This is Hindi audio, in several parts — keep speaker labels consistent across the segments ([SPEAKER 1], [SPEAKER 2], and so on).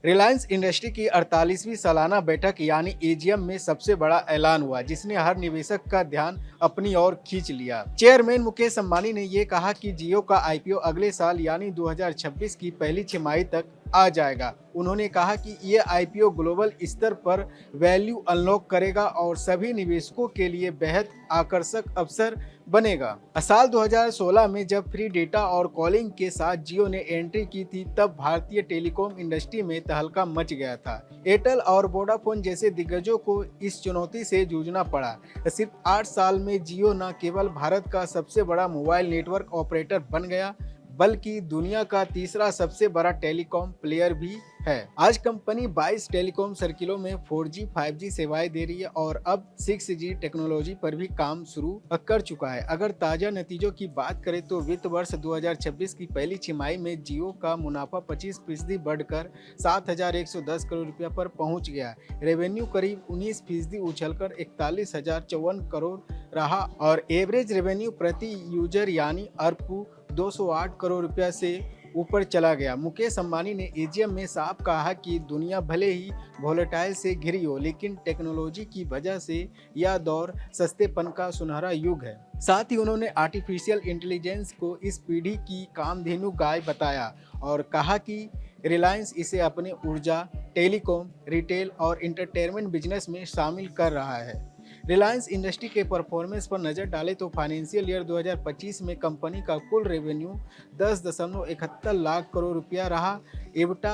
[SPEAKER 1] रिलायंस इंडस्ट्री की 48वीं सालाना बैठक यानी एजीएम में सबसे बड़ा ऐलान हुआ, जिसने हर निवेशक का ध्यान अपनी ओर खींच लिया। चेयरमैन मुकेश अंबानी ने ये कहा कि जियो का आईपीओ अगले साल यानी 2026 की पहली छमाही तक आ जाएगा। उन्होंने कहा कि ये आईपीओ ग्लोबल स्तर पर वैल्यू अनलॉक करेगा और सभी निवेशकों के लिए बेहद आकर्षक अवसर बनेगा। साल 2016 में जब फ्री डेटा और कॉलिंग के साथ जियो ने एंट्री की थी, तब भारतीय टेलीकॉम इंडस्ट्री में तहलका मच गया था। एयरटेल और वोडाफोन जैसे दिग्गजों को इस चुनौती से जूझना पड़ा। सिर्फ 8 साल में जियो न केवल भारत का सबसे बड़ा मोबाइल नेटवर्क ऑपरेटर बन गया, बल्कि दुनिया का तीसरा सबसे बड़ा टेलीकॉम प्लेयर भी है। आज कंपनी 22 टेलीकॉम सर्किलों में 4G, 5G सेवाएं दे रही है और अब 6G टेक्नोलॉजी पर भी काम शुरू कर चुका है। अगर ताजा नतीजों की बात करें तो वित्त वर्ष 2026 की पहली छमाही में जियो का मुनाफा 25% बढ़कर 7,110 करोड़ रुपया पर पहुंच गया। रेवेन्यू करीब 19% उछलकर 41,054 करोड़ रहा और एवरेज रेवेन्यू प्रति यूजर यानी ARPU 208 करोड़ रुपया से ऊपर चला गया। मुकेश अंबानी ने एजीएम में साफ कहा कि दुनिया भले ही वोलेटाइल से घिरी हो, लेकिन टेक्नोलॉजी की वजह से यह दौर सस्तेपन का सुनहरा युग है। साथ ही उन्होंने आर्टिफिशियल इंटेलिजेंस को इस पीढ़ी की कामधेनु गाय बताया और कहा कि रिलायंस इसे अपने ऊर्जा, टेलीकॉम, रिटेल और इंटरटेनमेंट बिजनेस में शामिल कर रहा है। रिलायंस इंडस्ट्री के परफॉर्मेंस पर नजर डालें तो फाइनेंशियल ईयर 2025 में कंपनी का कुल रेवेन्यू 10.71 लाख करोड़ रुपया रहा। एबिटा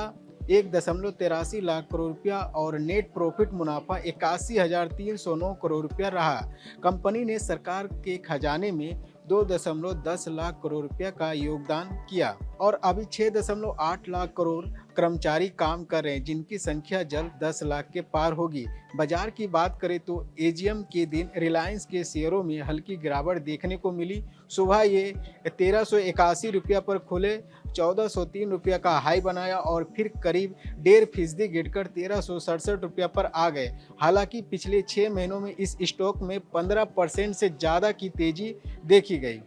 [SPEAKER 1] 1.83 लाख करोड़ रुपया और नेट प्रॉफिट मुनाफा 81,309 करोड़ रुपया रहा। कंपनी ने सरकार के खजाने में 2.10 लाख करोड़ रुपया का योगदान किया और अभी 6.8 लाख करोड़ कर्मचारी काम कर रहे हैं, जिनकी संख्या जल्द 10 लाख के पार होगी। बाजार की बात करें तो एजीएम के दिन रिलायंस के शेयरों में हल्की गिरावट देखने को मिली। सुबह ये 1381 रुपया पर खुले, 1403 रुपया का हाई बनाया और फिर करीब 1.5% गिरकर 1367 रुपया पर आ गए। हालांकि पिछले 6 महीनों में इस स्टॉक में 15% से ज़्यादा की तेजी देखी गई।